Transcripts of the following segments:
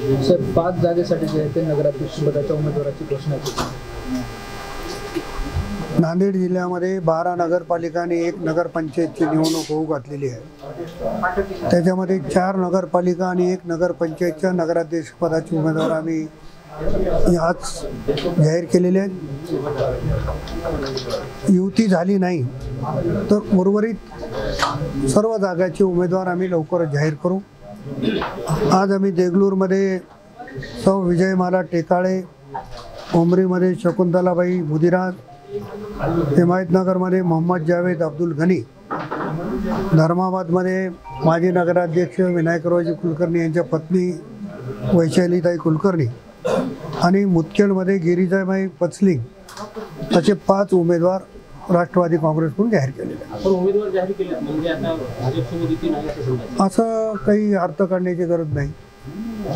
Sir 5 जागेसाठी जे आहे ते नगराध्यक्ष पदाच्या उमेदवाराची घोषणा केली। नांदेड जिल्ह्यामध्ये 12 नगरपालिका आणि 1 नगरपंचायतची निवडणूक होऊ घातलेली आहे। त्याच्यामध्ये 4 नगरपालिका आणि 1 नगरपंचायतच्या नगराध्यक्ष पदाचे उमेदवार आम्ही आज जाहीर केलेले आहेत। युती झाली नाही तर उर्वरित सर्व जागाचे उमेदवार आम्ही लवकरच जाहीर करू। आज आम्ही देगलूरमध्ये सौ विजयमाला टेकाळे, उमरीमध्ये शकुंतलाबाई मुदिराज, हिमायतनगरमध्ये मोहम्मद जावेद अब्दुल गनी, धर्माबादमध्ये माजी नगराध्यक्ष विनायकरावजी कुलकर्णी यांच्या पत्नी वैशालीताई कुलकर्णी आणि मुदखेडमध्ये गिरिजाबाई पचलिंग असे 5 उमेदवार राष्ट्रवादी काँग्रेसकडून जाहीर केलेले आहेत। उमेदवार जाहीर केले म्हणजे आता भाजपसोबत युती नाही असं समजायचं? असं काही अर्थ काढण्याची गरज नाही।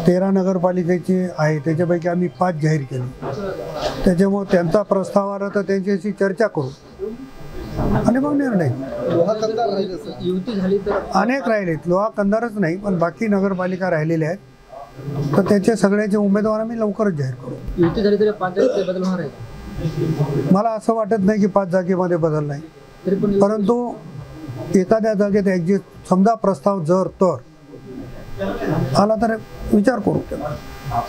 13 नगरपालिकेचे आहे त्याच्यापैकी आम्ही 5 जाहीर केले। त्याच्यामुळे त्यांचा प्रस्ताव आला तर त्यांच्याशी चर्चा करू आणि मग निर्णय। युती झाली तर अनेक राहिलेत, लोहा कंधारच नाही पण बाकी नगरपालिका राहिलेल्या आहेत, तर त्याचे सगळ्याचे उमेदवार आम्ही लवकरच जाहीर करू। युती झाली तरी 5 जागेत बदल होणार आहे? मला असं वाटत नाही की 5 जागेमध्ये बदल नाही, तरी पण परंतु एखाद्या जागेत एक्झिट समजा प्रस्ताव जर तर आला तर विचार करू।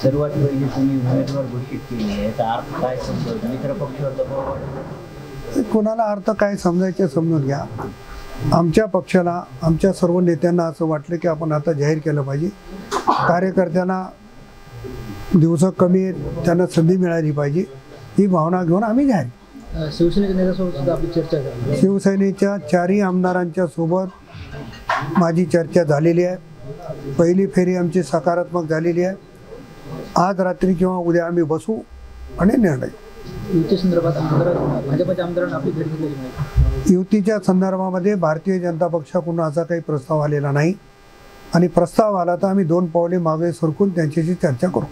सर्वात पहिले तुम्ही उमेदवार घोषित केले आहे, याचा अर्थ काय समजायचा? मित्र पक्षावर दबाव कोणाला अर्थ काय समजायचे समजून घ्या। आमच्या पक्षाला, आमच्या सर्व नेत्यांना असं वाटलं की आपण आता जाहीर केलं पाहिजे। कार्यकर्त्यांना दिवस कमी आहेत, त्यांना संधी मिळाली पाहिजे, ही भावना घेऊन आम्ही जाहीर। शिवसेनेच्या नेत्यासोबत सुद्धा आपली चर्चा झाली? शिवसेनेच्या 4ही आमदारांच्या सोबत माझी चर्चा झालेली आहे। पहिली फेरी आमची सकारात्मक झालेली आहे। आज रात्री किंवा उद्या आम्ही बसू आणि निर्णय। युती संदर्भात भाजपच्या आमदारांना आपली भेट घेतलेली नाही? युतीच्या संदर्भामध्ये भारतीय जनता पक्षाकडून असा काही प्रस्ताव आलेला नाही आणि प्रस्ताव आला तर आम्ही 2 पावले मागे सरकून त्यांच्याशी चर्चा करू।